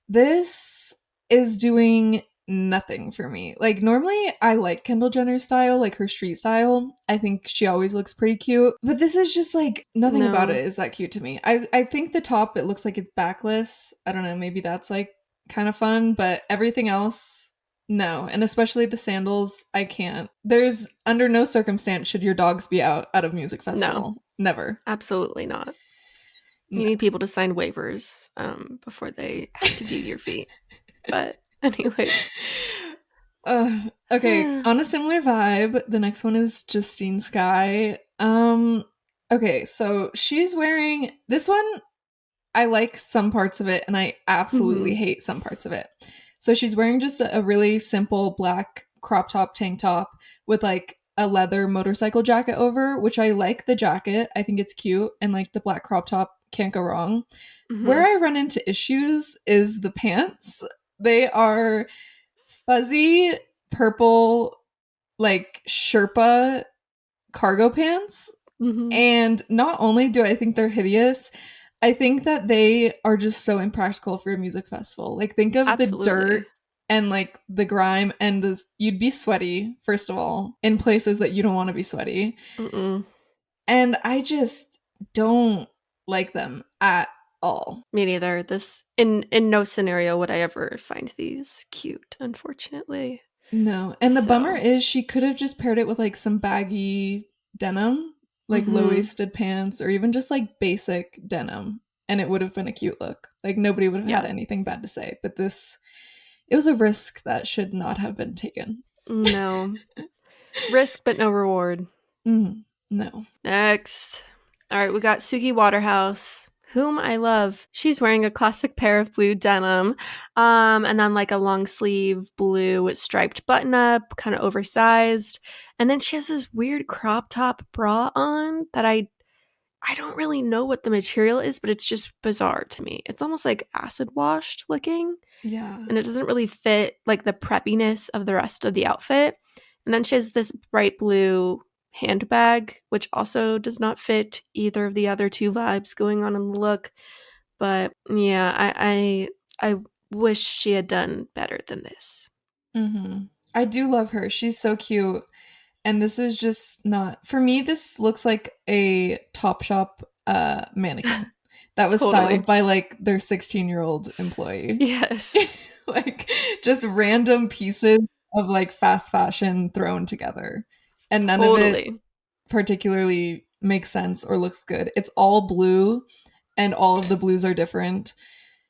This is doing nothing for me. Like normally I like Kendall Jenner's style, like her street style. I think she always looks pretty cute. But this is just like nothing about it no, is that cute to me. I think the top it looks like it's backless. I don't know, maybe that's like kind of fun, but everything else no. And especially the sandals, I can't. There's under no circumstance should your dogs be out at a music no, festival. Never. absolutely not. You No. need people to sign waivers before they have to view your feet. But, anyways. Okay, on a similar vibe, the next one is Justine Sky. Okay, so she's wearing this one. I like some parts of it, and I absolutely Mhm, hate some parts of it. So she's wearing just a really simple black crop top tank top with like a leather motorcycle jacket over, which I like the jacket. I think it's cute, and like the black crop top can't go wrong. Where mhm, I run into issues is the pants. They are fuzzy purple like Sherpa cargo pants. mhm. And not only do I think they're hideous, I think that they are just so impractical for a music festival. Like think of the dirt Absolutely. and like the grime and the you'd be sweaty first of all in places that you don't want to be sweaty. Mm-mm. And I just don't like them at all. Me neither. This in no scenario would I ever find these cute, unfortunately. No. And the bummer So, is she could have just paired it with like some baggy denim, like low mhm. waisted pants, or even just like basic denim. And it would have been a cute look. Like nobody would have had Yeah. anything bad to say. But this, it was a risk that should not have been taken. No. Risk but no reward. No. Next. All right, we got Suki Waterhouse, whom I love. She's wearing a classic pair of blue denim, and then like a long sleeve blue striped button up, kind of oversized. And then she has this weird crop top bra on that I don't really know what the material is, but it's just bizarre to me. It's almost like acid washed looking, Yeah. and it doesn't really fit like the preppiness of the rest of the outfit. And then she has this bright blue handbag, which also does not fit either of the other two vibes going on in the look. But yeah, I wish she had done better than this. I do love her. She's so cute. And this is just not for me. This looks like a Topshop mannequin that was styled Totally. by like their 16-year-old employee. Yes. Like just random pieces of like fast fashion thrown together, and none of it Totally. particularly makes sense or looks good. It's all blue, and all of the blues are different,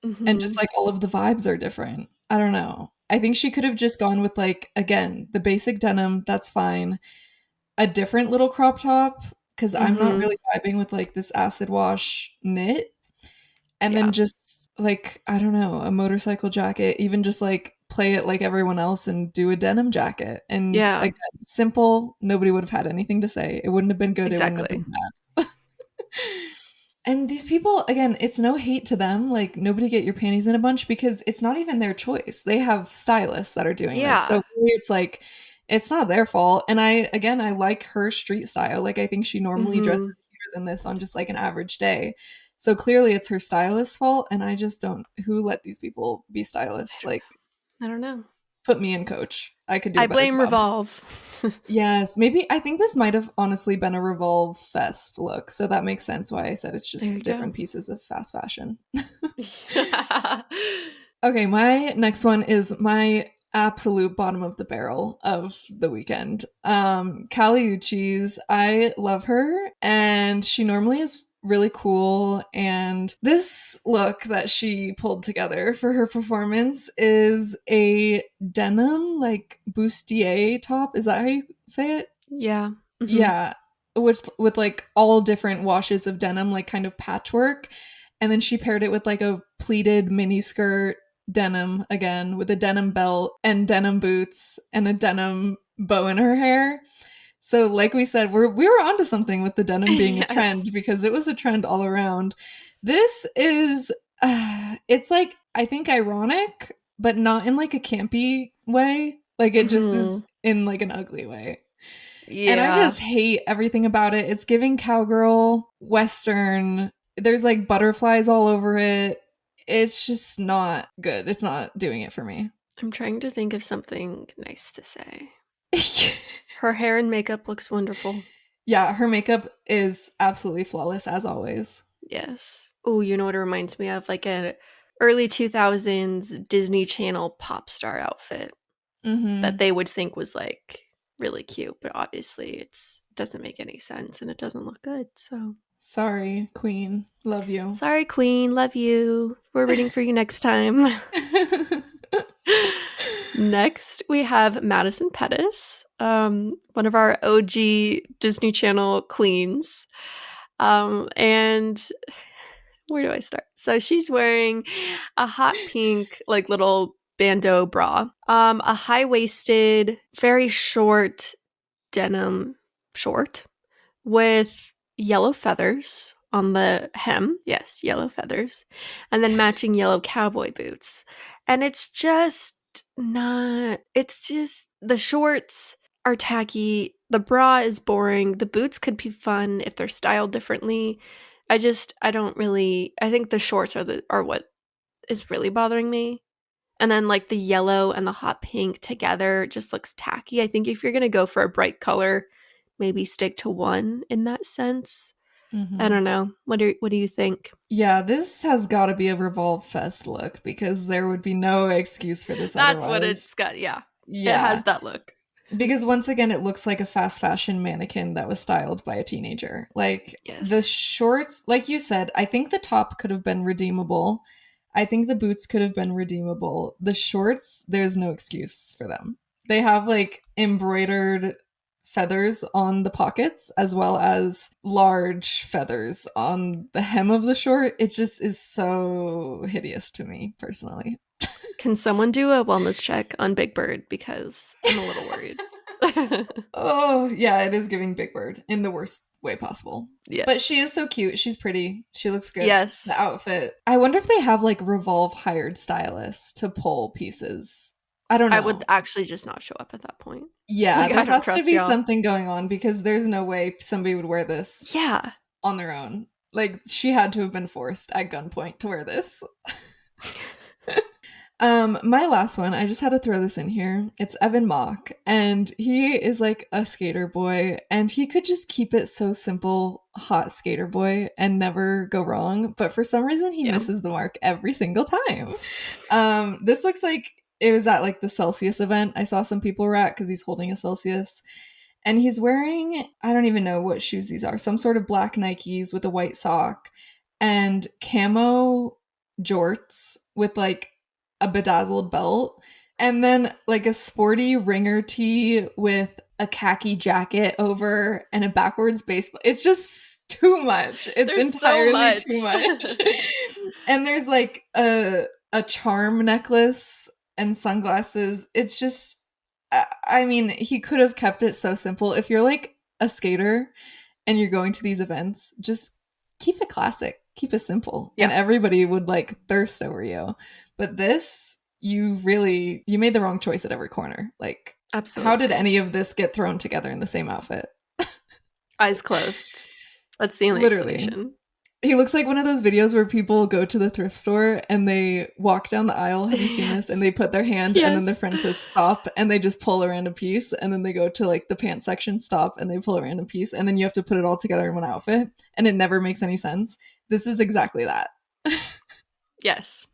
and just Hmm. like all of the vibes are different. I don't know. I think she could have just gone with like again the basic denim. That's fine, a different little crop top because I'm not Hmm. really vibing with like this acid wash knit. And then Yeah. just like, I don't know, a motorcycle jacket, even just like play it like everyone else and do a denim jacket. And Yeah. again, simple, nobody would have had anything to say. It wouldn't have been good, it wouldn't have Exactly. been bad. And these people, again, it's no hate to them. Like, nobody get your panties in a bunch because it's not even their choice. They have stylists that are doing this. So Yeah. really it's like, it's not their fault. And I, again, I like her street style. Like, I think she normally dresses Hmm. than this on just like an average day. So clearly it's her stylist's fault, and I just don't, who let these people be stylists? Like, I don't know. put me in, coach. I could do I a better blame job. Revolve. Yes, maybe I think this might have honestly been a Revolve Fest look. So that makes sense why I said it's There just you go. different pieces of fast fashion. Okay, my next one is my absolute bottom of the barrel of the weekend. Kali Uchis, I love her, and she normally is really cool. And this look that she pulled together for her performance is a denim, like bustier top. Is that how you say it? Yeah. Mm-hmm. Yeah, with like all different washes of denim, like kind of patchwork. And then she paired it with like a pleated mini skirt denim again with a denim belt and denim boots and a denim bow in her hair. So like we said, we were onto something with the denim being a Yes. trend because it was a trend all around. This is it's like I think ironic, but not in like a campy way. Like it just Mm-hmm. is in like an ugly way. And I Yeah. just hate everything about it. It's giving cowgirl, Western. There's like butterflies all over it. It's just not good. It's not doing it for me. I'm trying to think of something nice to say. Her hair and makeup looks wonderful. Yeah, her makeup is absolutely flawless as always. Yes. Oh, you know what it reminds me of? Like an early 2000s Disney Channel pop star outfit that Mm-hmm. they would think was like really cute, but obviously it's doesn't make any sense and it doesn't look good. So Sorry, Queen. Love you. sorry, Queen. Love you. We're rooting for you next time. Next, we have Madison Pettis, one of our OG Disney Channel queens. And where do I start? So she's wearing a hot pink, like little bandeau bra, a high waisted, very short denim short with yellow feathers on the hem. Yes, yellow feathers. And then matching yellow cowboy boots. And it's just not, it's just the shorts are tacky. The bra is boring. The boots could be fun if they're styled differently. I don't really, I think the shorts are what is really bothering me. And then like the yellow and the hot pink together just looks tacky. I think if you're going to go for a bright color, maybe stick to one in that sense. I Mm-hmm. don't know. What do you think? Yeah, this has got to be a Revolve Fest look because there would be no excuse for this That's what otherwise. it's got. Yeah. It Yeah. has that look. Because once again, it looks like a fast fashion mannequin that was styled by a teenager. Like the Yes. shorts, like you said, I think the top could have been redeemable. I think the boots could have been redeemable. The shorts, there's no excuse for them. They have like embroidered feathers on the pockets as well as large feathers on the hem of the short. It just is so hideous to me personally. Can someone do a wellness check on Big Bird because I'm a little worried. Oh, yeah, it is giving Big Bird in the worst way possible. But she Yes. is so cute. She's pretty. She looks good. The Yes. outfit. I wonder if they have like Revolve hired stylists to pull pieces. I don't I would know. actually just not show up at that point. Yeah, Like I there don't has to trust be y'all. something going on because there's no way somebody would wear this Yeah. on their own. Like she had to have been forced at gunpoint to wear this. My last one, I just had to throw this in here. It's Evan Mock, and he is like a skater boy, and he could just keep it so simple, hot skater boy, and never go wrong. But for some reason, he Yeah. misses the mark every single time. This looks like it was at like the Celsius event. I saw some people were at because he's holding a Celsius, and he's wearing, I don't even know what shoes these are, some sort of black Nikes with a white sock and camo jorts with like a bedazzled belt, and then like a sporty ringer tee with a khaki jacket over and a backwards baseball. It's just too much. It's There's so entirely much. too much. And there's like a charm necklace and sunglasses. It's just I mean, he could have kept it so simple. If you're like a skater and you're going to these events, just keep it classic, keep it simple, and Yeah, everybody would like thirst over you. But this, you made the wrong choice at every corner. Like, how did absolutely. any of this get thrown together in the same outfit? Eyes closed. That's the only Literally. explanation. He looks like one of those videos where people go to the thrift store and they walk down the aisle. Have you seen this? And Yes. they put their hand and then their Yes. friend says stop and they just pull a random piece. And then they go to like the pants section, stop, and they pull a random piece. And then you have to put it all together in one outfit. And it never makes any sense. This is exactly that. Yes.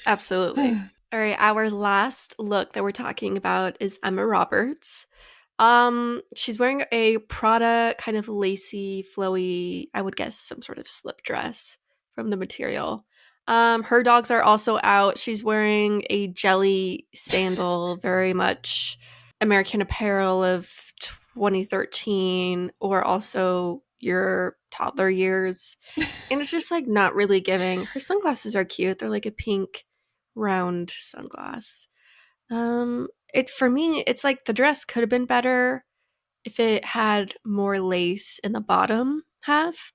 Absolutely. All right, our last look that we're talking about is Emma Roberts. She's wearing a Prada kind of lacy, flowy, I would guess some sort of slip dress from the material. Her dogs are also out. She's wearing a jelly sandal, very much American Apparel of 2013, or also your toddler years. And it's just like not really giving. Her sunglasses are cute. They're like a pink round sunglass. It's for me, it's like the dress could have been better if it had more lace in the bottom half.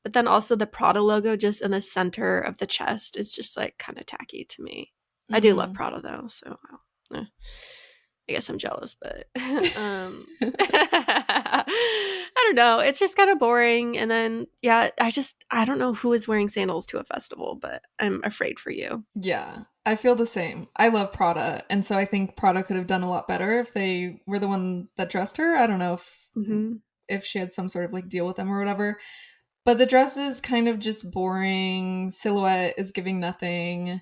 But then also the Prada logo just in the center of the chest is just like kind of tacky to me. I do love Mm. Prada though, so I guess I'm jealous, but I don't know. It's just kind of boring. And then yeah, I don't know who is wearing sandals to a festival, but I'm afraid for you. Yeah, I feel the same. I love Prada. And so I think Prada could have done a lot better if they were the one that dressed her. I don't know Hmm. if she had some sort of like deal with them or whatever. But the dress is kind of just boring. Silhouette is giving nothing.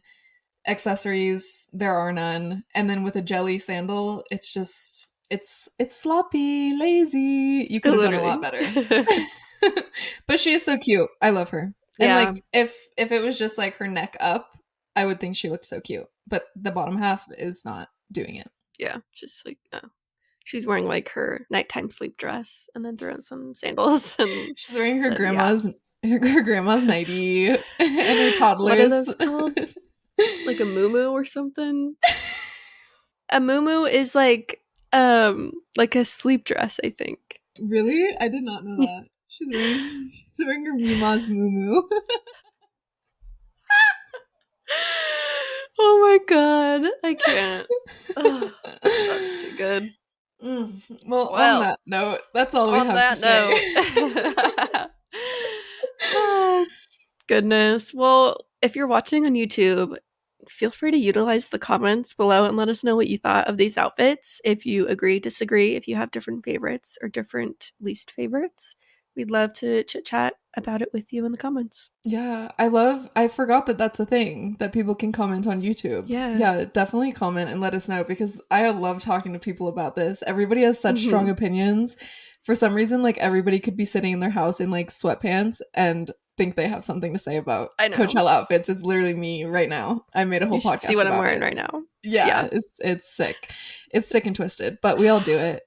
Accessories, there are none. And then with a jelly sandal, it's just it's sloppy, lazy. You could have done a lot Literally. better. But she is so cute. I love her. And like Yeah. if it was just like her neck up, I would think she looked so cute. But the bottom half is not doing it. Yeah. Just like she's wearing like her nighttime sleep dress and then throwing some sandals and She's wearing her so yeah. grandma's nightie and her What are toddlers. those called? Like a muumuu or something? A muumuu is like a sleep dress, I think. Really? I did not know that. She's wearing her Mima's moo. Oh my god, I can't. Ugh, that's too good. Well, on Well, that note, that's all we on have to that say. note. Oh, goodness. Well, if you're watching on YouTube, feel free to utilize the comments below and let us know what you thought of these outfits. If you agree, disagree, if you have different favorites or different least favorites, we'd love to chit chat about it with you in the comments. Yeah, I forgot that that's a thing that people can comment on YouTube. Yeah. Yeah, definitely comment and let us know because I love talking to people about this. Everybody has such strong Hmm. opinions. For some reason, like everybody could be sitting in their house in like sweatpants and think they have something to say about I know. Coachella outfits. It's literally me right now. I made a You whole should see podcast what I'm about wearing it. right now. Yeah, Yeah. it's sick. It's sick and twisted, but we all do it.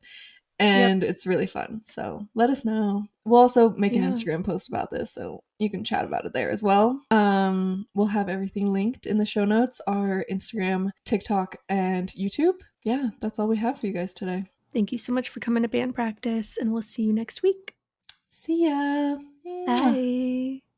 Yep. And it's really fun. So let us know. We'll also make an Yeah. Instagram post about this, so you can chat about it there as well. We'll have everything linked in the show notes, our Instagram, TikTok, and YouTube. Yeah, that's all we have for you guys today. Thank you so much for coming to band practice, and we'll see you next week. See ya. Mwah. Bye.